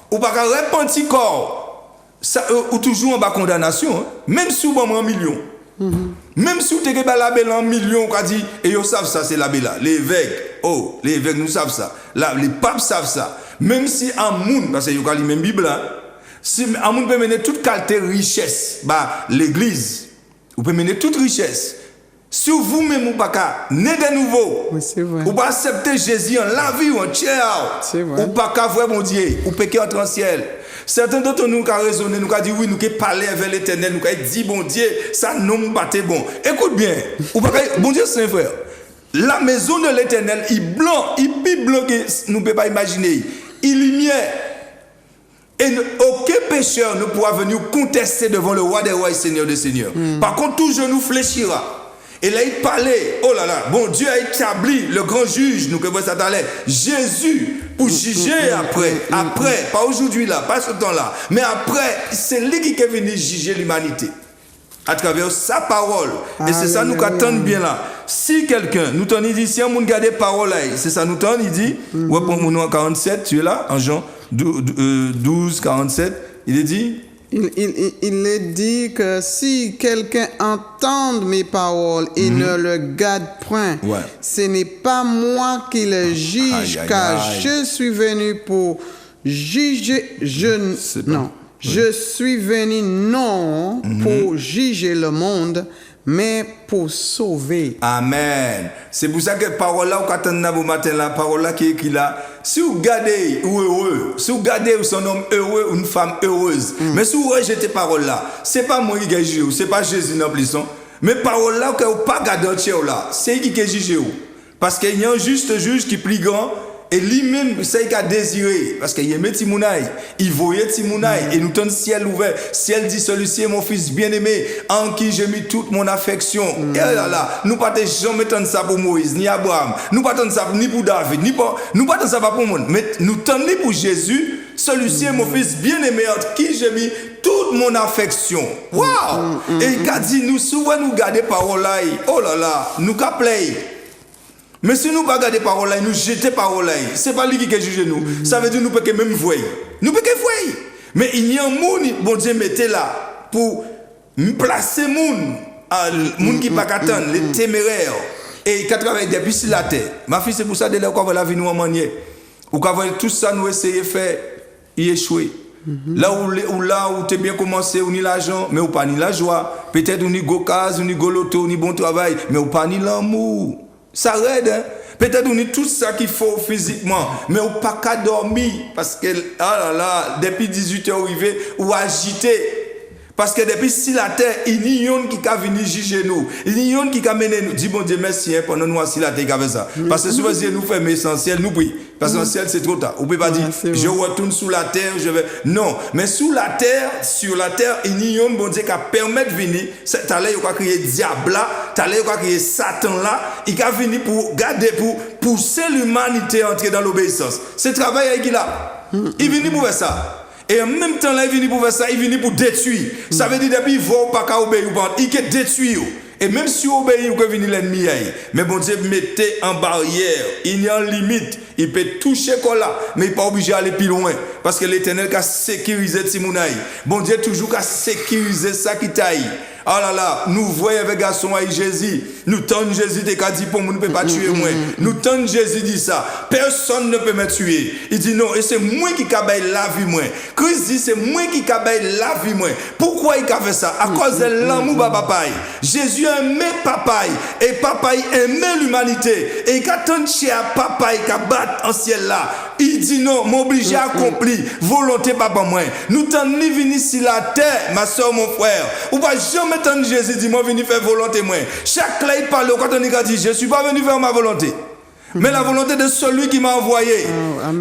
ou pas repentir corps, ça ou toujours en bas condamnation, hein? Même si vous avez un million. Même si vous avez un million, on dit, et ils savent ça, c'est la là. Les évêques, les évêques nous savent ça. Là, les papes savent ça. Même si un monde, parce que vous avez la même Bible, hein, si un monde peut mener toute qualité richesse, l'église, vous pouvez mener toute richesse. Si vous-même ou pas né de nouveau, ou pas accepter Jésus en la vie ou en tiers, ou pas qu'à voir mon Dieu, ou péquer entrer en ciel. Certains d'entre nous qui ont raisonné, nous ont dit oui, nous qui parler avec l'Éternel, nous avons dit bon Dieu, ça nous battait bon. Écoute bien, ou pas bon Dieu c'est frère. La maison de l'Éternel, il blanc, il plus blanc que nous ne pouvons pas imaginer. Il lumière. Et aucun pécheur ne pourra venir contester devant le roi des rois et Seigneur des seigneurs. Par contre, tout genou fléchira. Et là, il parlait, oh là là, bon Dieu a établi le grand juge, nous que ça t'allait, Jésus, pour juger après, pas aujourd'hui là, pas ce temps-là, mais après, c'est lui qui est venu juger l'humanité. À travers sa parole. Et c'est ça nous attend bien là. Si quelqu'un, nous t'en dit, si on garde parole là, c'est ça nous t'en dit, ouais, pour mon nom en 47, tu es là, en Jean 12, 47, il est dit. Il est dit que si quelqu'un entend mes paroles et ne le garde point, ce n'est pas moi qui le juge, car je suis venu pour juger. Je suis venu non pour juger le monde, mais pour sauver. Amen. C'est pour ça que la parole là, vous attendez au matin, la parole là qui est écrite là, si vous gardez ou heureux, si vous gardez ou son homme heureux ou une femme heureuse, mais si vous rejetez la parole là, c'est pas moi qui ai jugé, c'est pas Jésus non plus. Mais parole là, que vous pas gardé là, c'est qui a jugé. Parce qu'il y a un juste juge qui est plus grand. Et lui-même, c'est qu'il a désiré. Parce qu'il aimait Timounaï. Il voyait Timounaï. Et nous tenons le ciel ouvert. Ciel dit, celui-ci est mon fils bien-aimé, en qui j'ai mis toute mon affection. Et là, là, nous ne pouvons jamais tendre ça pour Moïse, ni Abraham. Nous ne pouvons pas tendre ça ni pour David, ni pour... Nous ne pouvons pas tendre ça pour monde. Mais nous tendons pour Jésus. Celui-ci est mon fils bien-aimé, en qui j'ai mis toute mon affection. Waouh! Et il a dit, nous, souvent, nous gardons parole là. Oh là là, nous caplons. Mais si nous ne regardons pas parole là, nous jetons parole là, ce n'est pas lui qui juge nous. Ça veut dire que nous ne pouvons même voir. Nous pouvons voir. Mais il y a un monde, bon Dieu, mettez là pour placer les gens qui ne peuvent pas attendre, les téméraires. Et qui travaillent depuis sur la terre. Ma fille, c'est pour ça que quand on va venir en manier, ou quand on tout ça, nous essayer de faire, y échouer. Là où tu es bien commencé, on ni l'argent, mais on pas ni la joie. Peut-être on ni gokaz, on ni goloto, on ni bon travail, mais on pas ni l'amour. Ça aide, hein? Peut-être on a tout ça qu'il faut physiquement, mais on pas qu'à dormir parce que ah là là, depuis 18h arrivé ou agité. Parce que depuis si la terre, il n'y a qui a venu juger nous. Il n'y a qui a mené nous. Dis bon Dieu merci hein, pendant nous si la terre qui a fait ça. Parce que souvent si nous faisons l'essentiel, nous prions. Parce que l'essentiel c'est trop tard. On ne peut pas dire je retourne sous la terre, je vais. Non, mais sous la terre, sur la terre, il n'y a bon Dieu qui a permis de venir. T'as l'air il a créé diable là, t'as l'air il a créé Satan là. Il a venu pour garder, pour pousser l'humanité à entrer dans l'obéissance. C'est le travail qu'il a. Il est venu pour faire ça. Et en même temps, là, il vient pour faire ça, il vient pour détruire. Ça veut dire depuis il ne va pas obéir, il peut détruire. Et même si vous obéissez, vous pouvez venir l'ennemi. Mais bon Dieu, mettez en barrière. Il y a une limite. Il peut toucher là, mais il n'est pas obligé d'aller plus loin. Parce que l'Éternel a sécurisé Timounaï. Bon Dieu, toujours a sécurisé ça qui taille. Oh là là, nous voyons avec garçon avec Jésus. Nous tendons Jésus des cas dit pour nous ne peut pas tuer moi. Nous tendons Jésus dit ça. Personne ne peut me tuer. Il dit non, et c'est moi qui cabaye la vie moi. Christ dit c'est moi qui cabaye la vie moi. Pourquoi il a fait ça? À cause de l'amour de papa. Jésus aimait papa et papa aimait l'humanité. Et il a tant chez papa qui a battu en ciel là. Il dit non, m'oblige à accomplir volonté papa moi. Nous tendons ni venir sur la terre, ma soeur, mon frère. Ou pas jamais tendre Jésus dit moi venir faire volonté moi. Chaque là il parle quand on dit je suis pas venu faire ma volonté. Mais la volonté de celui qui m'a envoyé.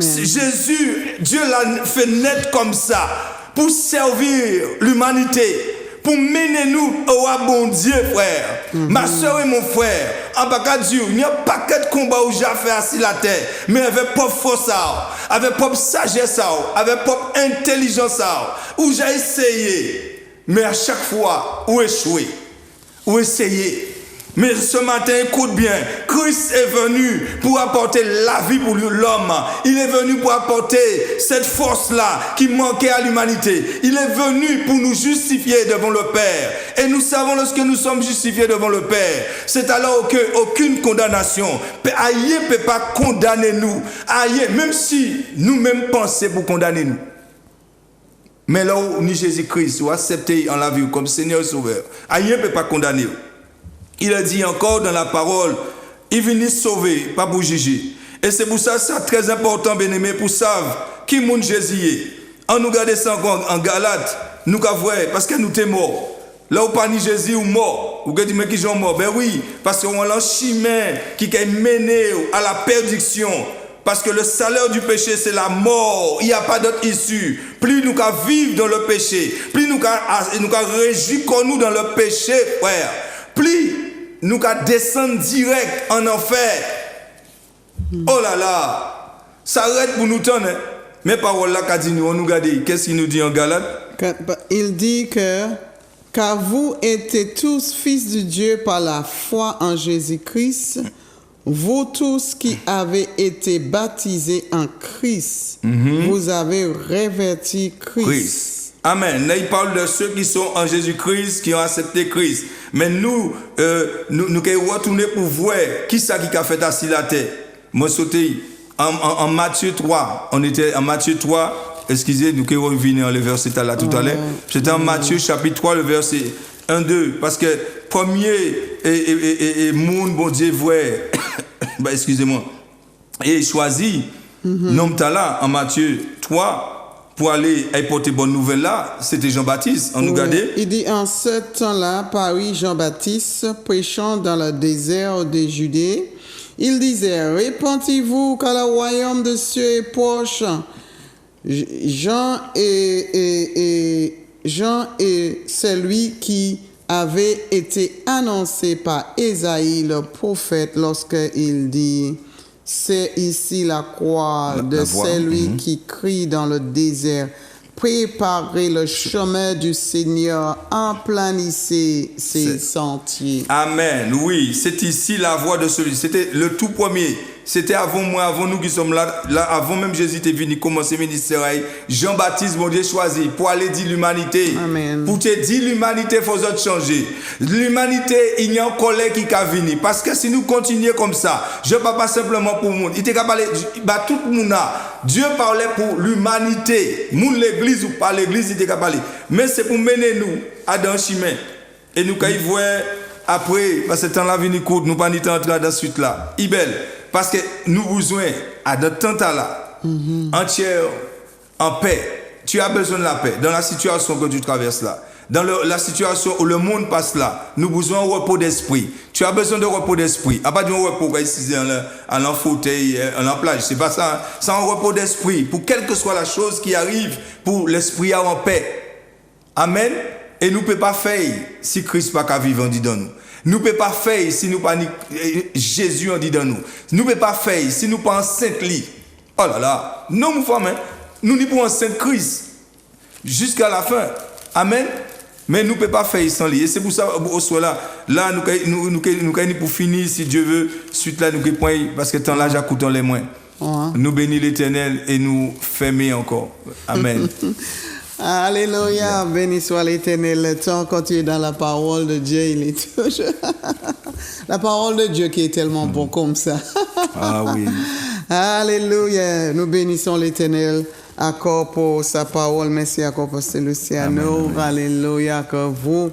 Jésus, Dieu l'a fait net comme ça pour servir l'humanité. Pour mener nous au bon Dieu, frère. Ma soeur et mon frère, en bas de Dieu, il n'y a pas de combat où j'ai fait assis la terre, mais avec propre force, avec propre sagesse, avec propre intelligence, où j'ai essayé, mais à chaque fois, où échoué, où essayer. Mais ce matin, écoute bien, Christ est venu pour apporter la vie pour l'homme. Il est venu pour apporter cette force-là qui manquait à l'humanité. Il est venu pour nous justifier devant le Père. Et nous savons lorsque nous sommes justifiés devant le Père, c'est alors qu'aucune condamnation, aïe ne peut pas condamner nous. Aïe, même si nous-mêmes pensons pour condamner nous. Mais là où ni Jésus-Christ ou accepté en la vie comme Seigneur et Sauveur, aïe ne peut pas condamner. Il a dit encore dans la parole, il vient sauver, pas pour juger. Et c'est pour ça que c'est très important, bien-aimé, pour savoir qui mon Jésus est. En nous garder ça encore en Galate, nous avons parce que nous sommes morts. Là où pas ni Jésus ou mort, ou que dit mais qui sont morts, ben oui, parce qu'on a un chemin qui est mené à la perdition. Parce que le salaire du péché, c'est la mort. Il n'y a pas d'autre issue. Plus nous vivons dans le péché, plus nous réjouir nous dans le péché, frère. Plus nous descendre direct en enfer. Oh là là, ça arrête pour nous tendre. Mais parole là qu'a dit nous, on nous regarde. Qu'est-ce qu'il nous dit en Galate? Il dit que car vous êtes tous fils de Dieu par la foi en Jésus-Christ, vous tous qui avez été baptisés en Christ, vous avez revêtu Christ. Amen. Là, il parle de ceux qui sont en Jésus-Christ, qui ont accepté Christ. Mais nous devons retourner pour voir qui ça qui a fait assis la terre. Moi, sauté en Matthieu 3. On était en Matthieu 3. Excusez, nous revenons le verset là tout à l'heure. C'était en Matthieu chapitre 3, le verset 1-2. Parce que premier monde, bon Dieu, vrai, bah, excusez-moi, et choisi, nom là en Matthieu 3, pour aller porter bonne nouvelle là, c'était Jean-Baptiste. On nous regardait. Il dit, en ce temps-là, parut Jean-Baptiste, prêchant dans le désert de Judée. Il disait, répentez-vous car le royaume de cieux est proche. Jean est celui qui avait été annoncé par Ésaïe le prophète lorsqu'il dit, c'est ici la croix de celui qui crie dans le désert. Préparez le chemin du Seigneur, emplanissez ses sentiers. Amen. Oui, c'est ici la voix de celui. C'était le tout premier. C'était avant moi, avant nous qui sommes là, avant même Jésus était venu commencer le ministère. Jean-Baptiste, mon Dieu, choisi pour aller dire l'humanité. Amen. Pour te dire l'humanité, il faut changer. L'humanité, il y a un collègue qui va venir. Parce que si nous continuons comme ça, je ne parle pas simplement pour le monde. Il était capable, bah, tout le monde a. Dieu parlait pour l'humanité. Moun l'église ou pas l'église, il était capable. Mais c'est pour mener nous à dans le chemin. Et nous, quand il voit après, parce que le temps là venu court, nous pas entrer dans la suite là. Il belle. Parce que nous besoin à de temps là, entière, en paix. Tu as besoin de la paix dans la situation que tu traverses là. Dans la situation où le monde passe là, nous avons besoin de repos d'esprit. Tu as besoin de repos d'esprit. À pas de repos ici en fauteuil, en plage. C'est pas ça. C'est un repos d'esprit. Pour quelle que soit la chose qui arrive, pour l'esprit en paix. Amen. Et nous ne pouvons pas faire si Christ n'a pas vivre en dit dans nous. Nous ne pouvons pas faire si nous pas Jésus en dit dans nous. Nous ne pouvons pas faire si nous pas en sainte lit. Oh là là. Non, nous femmes, nous n'y pouvons en sainte Christ. Jusqu'à la fin. Amen. Mais nous ne pouvons pas faire sans lui. Et c'est pour ça, au soir là, nous pour finir, si Dieu veut, suite là, nous pouvons, parce que tant là, j'écoute les moins. Nous bénissons l'Éternel et nous fermer encore. Amen. Alléluia, béni soit l'Éternel. Le temps quand tu es dans la parole de Dieu, il est toujours... la parole de Dieu qui est tellement bon comme ça. Ah oui. Alléluia, nous bénissons l'Éternel. Encore pour sa parole. Merci encore pour Luciano. Alléluia. Que vous,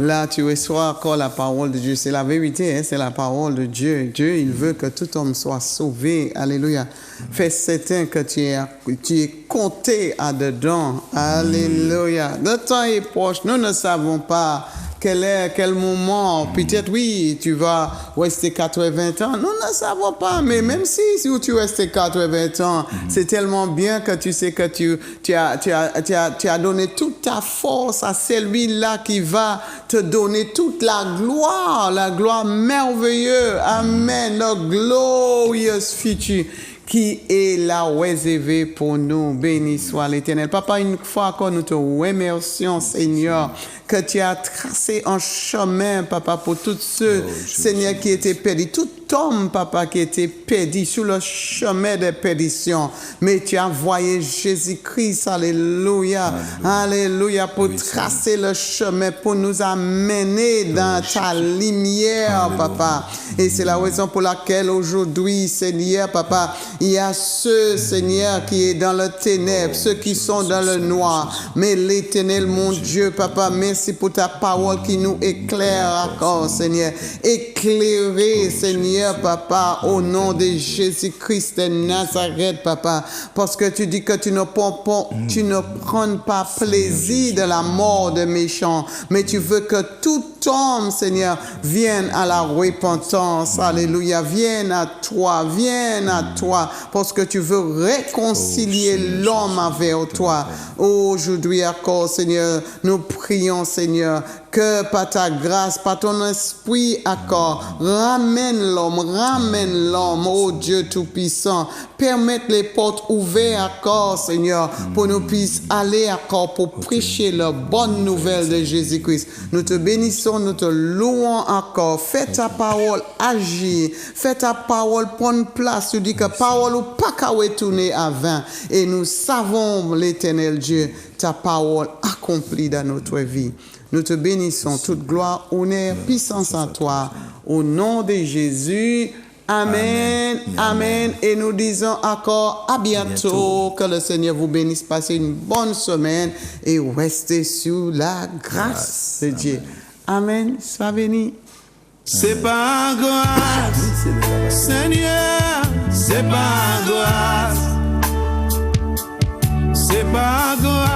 là, tu reçois encore la parole de Dieu. C'est la vérité, hein? C'est la parole de Dieu. Dieu, il veut que tout homme soit sauvé. Alléluia. Fais certain que tu es compté à dedans. Alléluia. Le temps est proche. Nous ne savons pas quel moment, peut-être oui, tu vas rester 80 ans. Nous ne savons pas, mais même si tu restes 80 ans, c'est tellement bien que tu sais que tu as donné toute ta force à celui-là qui va te donner toute la gloire merveilleuse. Amen, le glorious future qui est là réservé pour nous. Béni soit l'Éternel. Papa, une fois encore, nous te remercions, Seigneur, que tu as tracé un chemin, Papa, pour tous ceux, Seigneur, qui étaient perdus. Tout homme, Papa, qui était perdu sur le chemin de perdition. Mais tu as envoyé Jésus-Christ, alléluia, alléluia, pour tracer le chemin, pour nous amener dans ta lumière, Papa. Et c'est la raison pour laquelle aujourd'hui, Seigneur, Papa, il y a ceux, Seigneur, qui est dans le ténèbre, ceux qui sont dans le noir. Mais l'Éternel, mon Dieu, Papa, merci pour ta parole qui nous éclaire encore, Seigneur. Éclairez, Seigneur, Papa, au nom de Jésus-Christ de Nazareth, Papa. Parce que tu dis que tu ne prends pas plaisir de la mort de méchants, mais tu veux que tout homme, Seigneur, vienne à la repentance. Alléluia. Vienne à toi, parce que tu veux réconcilier l'homme avec toi. Aujourd'hui encore, Seigneur, nous prions, Seigneur, que par ta grâce, par ton esprit, encore, ramène l'homme, oh Dieu Tout-Puissant. Permette les portes ouvertes encore, Seigneur, pour nous puissions aller encore pour prêcher la bonne nouvelle de Jésus-Christ. Nous te bénissons, nous te louons encore. Fais ta parole agir. Fais ta parole prendre place. Tu dis que parole ou pas qu'à retourner à vain. Et nous savons, l'Éternel Dieu, ta parole accomplie dans notre vie. Nous te bénissons. Toute gloire, honneur, puissance en toi. Au nom de Jésus. Amen. Amen. Et nous disons encore à bientôt. Que le Seigneur vous bénisse. Passez une bonne semaine et restez sous la grâce de Dieu. Amen. Sois béni. C'est par grâce, Seigneur, c'est par grâce. C'est par grâce.